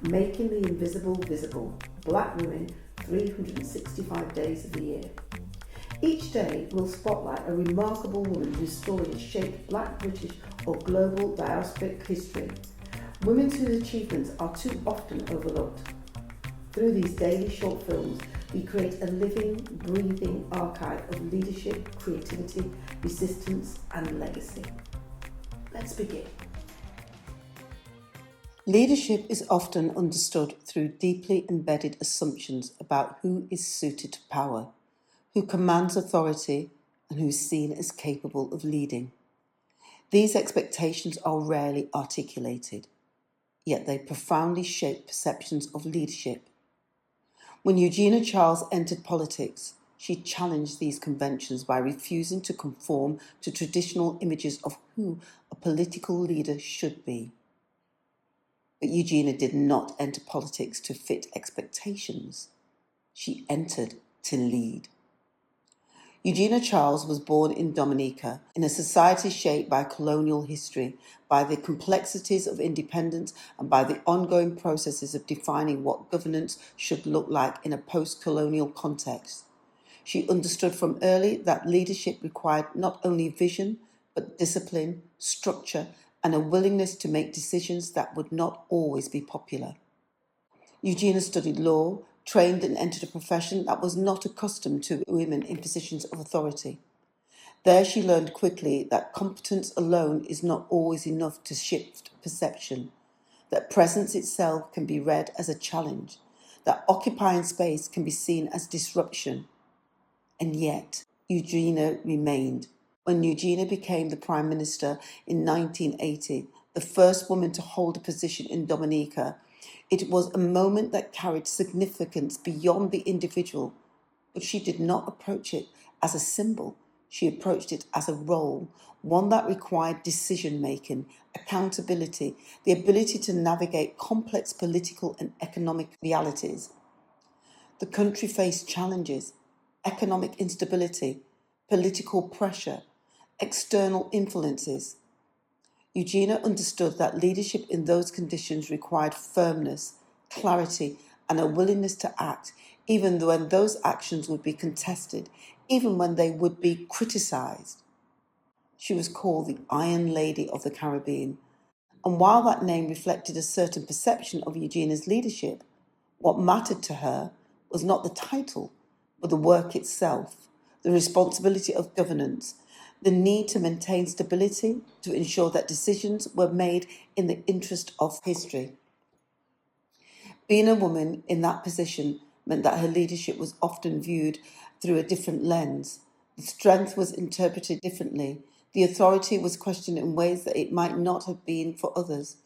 Making the Invisible Visible, Black Women 365 Days of the Year. Each day will spotlight a remarkable woman whose story has shaped Black, British or global diasporic history. Women whose achievements are too often overlooked. Through these daily short films, we create a living, breathing archive of leadership, creativity, resistance and legacy. Let's begin. Leadership is often understood through deeply embedded assumptions about who is suited to power, who commands authority, and who is seen as capable of leading. These expectations are rarely articulated, yet they profoundly shape perceptions of leadership. When Eugenia Charles entered politics, she challenged these conventions by refusing to conform to traditional images of who a political leader should be. But Eugenia did not enter politics to fit expectations. She entered to lead. Eugenia Charles was born in Dominica, in a society shaped by colonial history, by the complexities of independence, and by the ongoing processes of defining what governance should look like in a post-colonial context. She understood from early that leadership required not only vision, but discipline, structure, and a willingness to make decisions that would not always be popular. Eugenia studied law, trained and entered a profession that was not accustomed to women in positions of authority. There she learned quickly that competence alone is not always enough to shift perception, that presence itself can be read as a challenge, that occupying space can be seen as disruption. And yet, Eugenia remained. When Eugenia became the Prime Minister in 1980, the first woman to hold a position in Dominica, it was a moment that carried significance beyond the individual, but she did not approach it as a symbol. She approached it as a role, one that required decision-making, accountability, the ability to navigate complex political and economic realities. The country faced challenges, economic instability, political pressure, external influences. Eugenia understood that leadership in those conditions required firmness, clarity, and a willingness to act, even when those actions would be contested, even when they would be criticised. She was called the Iron Lady of the Caribbean, and while that name reflected a certain perception of Eugenia's leadership, what mattered to her was not the title, but the work itself, the responsibility of governance, the need to maintain stability, to ensure that decisions were made in the interest of history. Being a woman in that position meant that her leadership was often viewed through a different lens. The strength was interpreted differently. The authority was questioned in ways that it might not have been for others.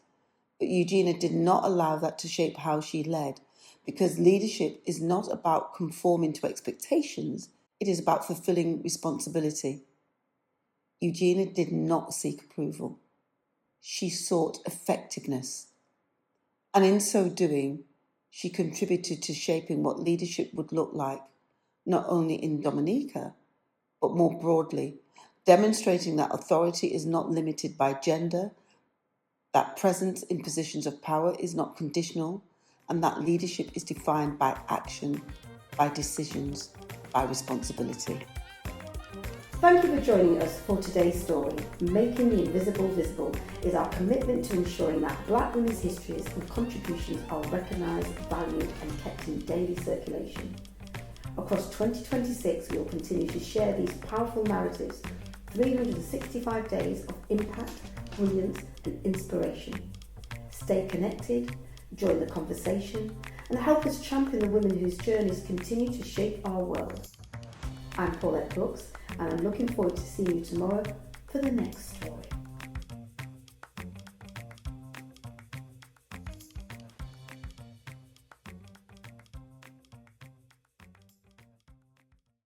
But Eugenia did not allow that to shape how she led, because leadership is not about conforming to expectations, it is about fulfilling responsibility. Eugenia did not seek approval. She sought effectiveness. And in so doing, she contributed to shaping what leadership would look like, not only in Dominica, but more broadly, demonstrating that authority is not limited by gender, that presence in positions of power is not conditional, and that leadership is defined by action, by decisions, by responsibility. Thank you for joining us for today's story. Making the Invisible Visible is our commitment to ensuring that Black women's histories and contributions are recognised, valued and kept in daily circulation. Across 2026, we will continue to share these powerful narratives, 365 days of impact, brilliance and inspiration. Stay connected, join the conversation and help us champion the women whose journeys continue to shape our world. I'm Paulette Brooks, and I'm looking forward to seeing you tomorrow for the next story.